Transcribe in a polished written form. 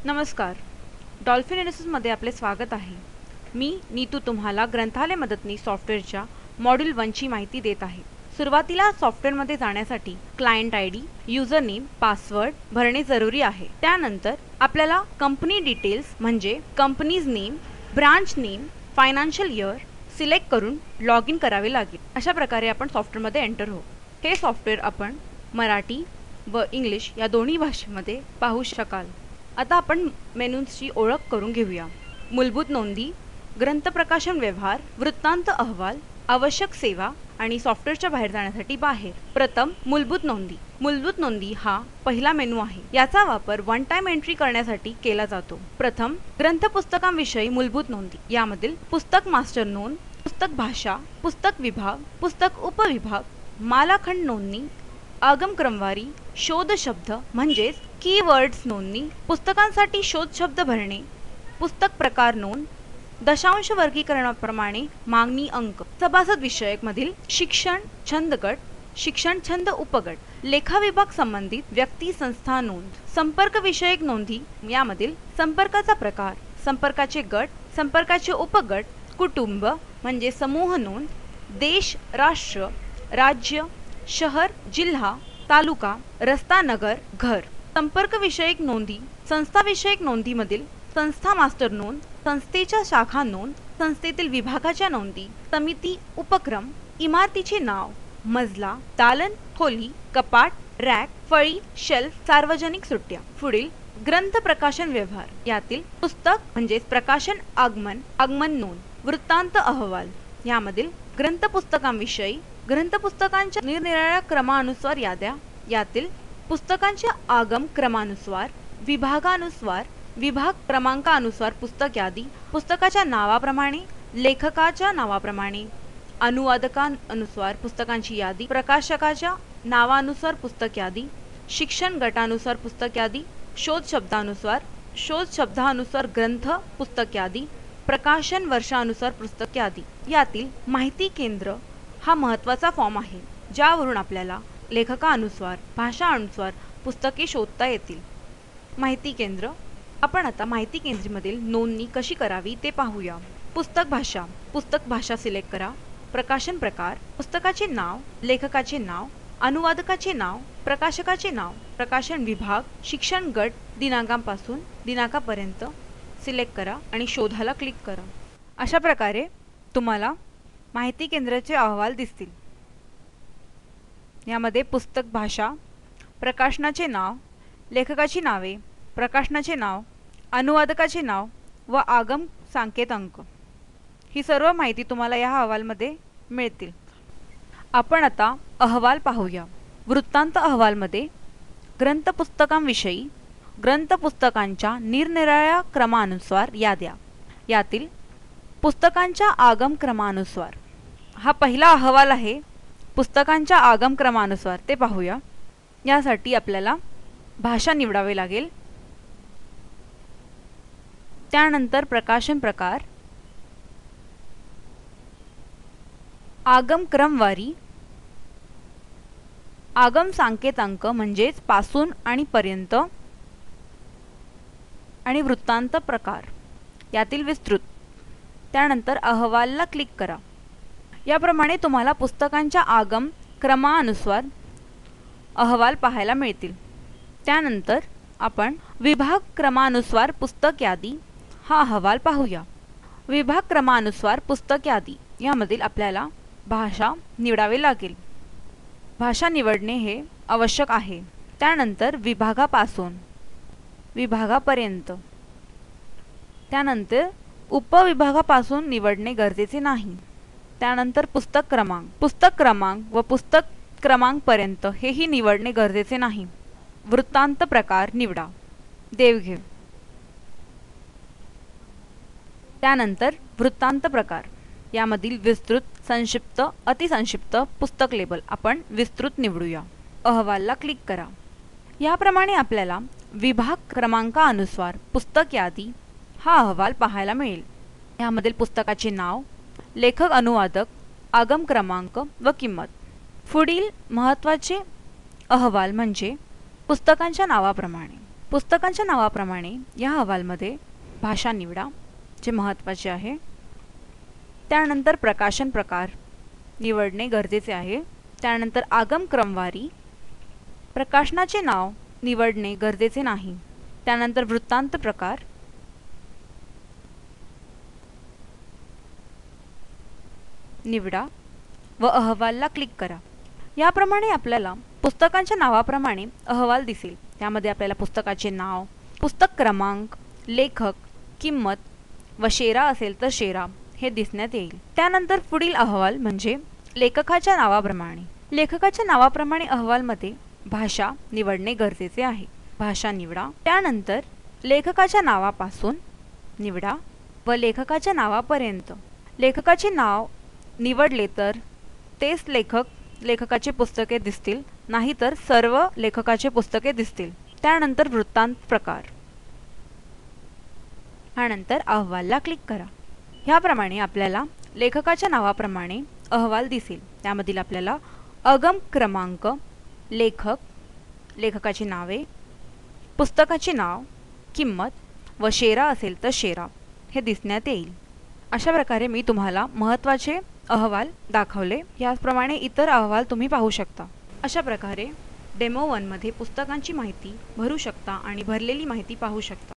नमस्कार. डॉल्फिन एनालिसिसमध्ये आपले स्वागत आहे. मी नीतू तुम्हाला ग्रंथालय मदतनीस सॉफ्टवेअरच्या मॉड्यूल 1 ची माहिती देत आहे. सुरुवातीला सॉफ्टवेअरमध्ये जाण्यासाठी client ID, user name, password भरणे जरुरी आहे. त्यानंतर आपल्याला कंपनी डिटेल्स म्हणजे company's name, branch name, financial year select करून लॉग इन करावे लागेल. अशा प्रकारे आपण सॉफ्टवेअरमध्ये एंटर हो. हे सॉफ्टवेअर आपण मराठी व इंग्लिश या दोन्ही भाषेमध्ये पाहू शकाल. आता आपण मेनूजची ओळख करून घेऊया. मूलभूत नोंदी, ग्रंथ प्रकाशन व्यवहार, वृत्तांत अहवाल, आवश्यक सेवा आणि सॉफ्टवेअरच्या बाहेर जाण्यासाठी बाहेर. प्रथम मूलभूत नोंदी. मूलभूत नोंदी हा पहिला मेनू आहे. याचा वापर वन टाइम एंट्री करण्यासाठी केला जातो. प्रथम ग्रंथ पुस्तकांविषयी मूलभूत नोंदी. यामधील पुस्तक मास्टर नोंद, पुस्तक भाषा, पुस्तक विभाग, पुस्तक उपविभाग, मालाखंड नोंदणी, आगम क्रमवारी, शोध शब्द म्हणजेच कीवर्ड्स नोंदणी, पुस्तकांसाठी शोध शब्द भरणे, पुस्तक प्रकार नोंद, दशांश वर्गीकरणाप्रमाणे मागणी अंक, सभासद विषयक मधील शिक्षण छंद गट, शिक्षण छंद उपगट, लेखा विभाग संबंधित व्यक्ती संस्था नोंद, संपर्क विषयक नोंदी. यामधील संपर्काचा प्रकार, संपर्काचे गट, संपर्काचे उपगट, कुटुंब म्हणजे समूह नोंद, देश, राष्ट्र, राज्य, शहर, जिल्हा, तालुका, रस्ता, नगर, घर. संपर्क विषयक नोंदी. संस्था विषयक नोंदीमधील संस्था मास्टर नोंद, संस्थेच्या शाखा नोंद, संस्थेतील विभागाच्या नोंदी, समिती, उपक्रम, इमारतीचे नाव, मजला, दालन, खोली, कपाट, रॅक, फळी, शेल्फ, सार्वजनिक सुट्ट्या. पुढील ग्रंथ प्रकाशन व्यवहार. यातील पुस्तक म्हणजेच प्रकाशन आगमन, आगमन नोंद, वृत्तांत अहवाल. यामधील ग्रंथ पुस्तकांविषयी ग्रंथपुस्तकांच्या निरनिराळ्या क्रमानुसार याद्या. यातील पुस्तकांच्या आगम क्रमानुसार, विभागानुसार, विभाग क्रमांकानुसार पुस्तक यादी, पुस्तकाच्या नावाप्रमाणे, लेखकाच्या नावाप्रमाणे, अनुवादकानुसार पुस्तकांची यादी, प्रकाशकाच्या नावानुसार पुस्तक यादी, शिक्षण गटानुसार पुस्तक यादी, शोध शब्दानुसार ग्रंथ पुस्तक यादी, प्रकाशन वर्षानुसार पुस्तक यादी. यातील माहिती केंद्र हा महत्त्वाचा फॉर्म आहे, ज्यावरून आपल्याला लेखकानुसार, भाषानुसार पुस्तके शोधता येतील. माहिती केंद्र. आपण आता माहिती केंद्रामधील नोंदणी कशी करावी ते पाहूया. पुस्तक भाषा. पुस्तक भाषा सिलेक्ट करा. प्रकाशन प्रकार, पुस्तकाचे नाव, लेखकाचे नाव, अनुवादकाचे नाव, प्रकाशकाचे नाव, प्रकाशन विभाग, शिक्षण गट, दिनांकापासून दिनांकापर्यंत सिलेक्ट करा आणि शोधाला क्लिक करा. अशा प्रकारे तुम्हाला माहिती केंद्राचे अहवाल दिसतील. यामध्ये पुस्तक भाषा, प्रकाशनाचे नाव, लेखकाची नावे, प्रकाशनाचे नाव, अनुवादकाचे नाव व आगम सांकेत अंक ही सर्व माहिती तुम्हाला या अहवालमध्ये मिळतील. आपण आता अहवाल पाहूया. वृत्तांत अहवालमध्ये ग्रंथपुस्तकांविषयी ग्रंथपुस्तकांच्या निरनिराळ्या क्रमानुसार याद्या. यातील पुस्तकांच्या आगम क्रमानुसार हा पहिला अहवाल आहे. पुस्तकांच्या आगम क्रमानुसार ते पाहूया. यासाठी आपल्याला भाषा निवडावे लागेल. त्यानंतर प्रकाशन प्रकार, आगम क्रमवारी, आगम सांकेतांक म्हणजेच पासून आणि पर्यंत आणि वृत्तांत प्रकार यातील विस्तृत. त्यानंतर अहवालला क्लिक करा. याप्रमाणे तुम्हाला पुस्तकांच्या आगम क्रमानुसार अहवाल पाहायला मिळतील. त्यानंतर आपण विभाग क्रमानुसार पुस्तक यादी हा अहवाल पाहूया. विभाग क्रमानुसार पुस्तक यादी यामधील आपल्याला भाषा निवडावे लागेल. भाषा निवडणे हे आवश्यक आहे. त्यानंतर विभागापासून विभागापर्यंत, त्यानंतर उपविभागापासून निवडणे गरजेचे नाही. त्यानंतर पुस्तक क्रमांक व पुस्तक क्रमांक पर्यंत हेही निवडणे गरजेचे नाही. वृत्तांत प्रकार निवडा. देवघेव. त्यानंतर वृत्तांत प्रकार यामधील विस्तृत, संक्षिप्त, अतिसंक्षिप्त, पुस्तक लेबल आपण विस्तृत निवडूया. अहवालला क्लिक करा. याप्रमाणे आपल्याला विभाग क्रमांकानुसार पुस्तक यादी हा अहवाल पाहायला मिळेल. यामधील पुस्तकाचे नाव, लेखक, अनुवादक, आगम क्रमांक व किंमत. पुढील महत्त्वाचे अहवाल म्हणजे पुस्तकांच्या नावाप्रमाणे पुस्तकांच्या नावाप्रमाणे या अहवालमध्ये भाषा निवडा, जे महत्त्वाचे आहे. त्यानंतर प्रकाशन प्रकार निवडणे गरजेचे आहे. त्यानंतर आगम क्रमवारी, प्रकाशनाचे नाव निवडणे गरजेचे नाही. त्यानंतर वृत्तांत प्रकार, निवडा व अहवालला क्लिक करा. याप्रमाणे आपल्याला पुस्तकांच्या नावाप्रमाणे अहवाल दिसेल. त्यामध्ये आपल्याला पुस्तकाचे नाव, पुस्तक क्रमांक, लेखक, किंमत व शेरा असेल तर शेरा हे दिसण्यात येईल. त्यानंतर पुढील अहवाल म्हणजे लेखकाच्या नावाप्रमाणे. लेखकाच्या नावाप्रमाणे अहवालमध्ये भाषा निवडणे गरजेचे आहे. भाषा निवडा. त्यानंतर लेखकाच्या नावापासून निवडा व लेखकाच्या नावापर्यंत. लेखकाचे नाव निवडले तर तेच लेखकाचे पुस्तके दिसतील, नाहीतर सर्व लेखकाचे पुस्तके दिसतील. त्यानंतर वृत्तांत प्रकार, त्यानंतर अहवालला क्लिक करा. ह्याप्रमाणे आपल्याला लेखकाच्या नावाप्रमाणे अहवाल दिसेल. त्यामधील आपल्याला आगम क्रमांक, लेखक, लेखकाची नावे, पुस्तकाचे नाव, किंमत व शेरा असेल तर शेरा हे दिसण्यात येईल. अशा प्रकारे मी तुम्हाला महत्त्वाचे अहवाल दाखवले. याप्रमाणे इतर अहवाल तुम्ही पाहू शकता. अशा प्रकारे डेमो 1 मध्ये पुस्तकांची माहिती भरू शकता आणि भरलेली माहिती पाहू शकता.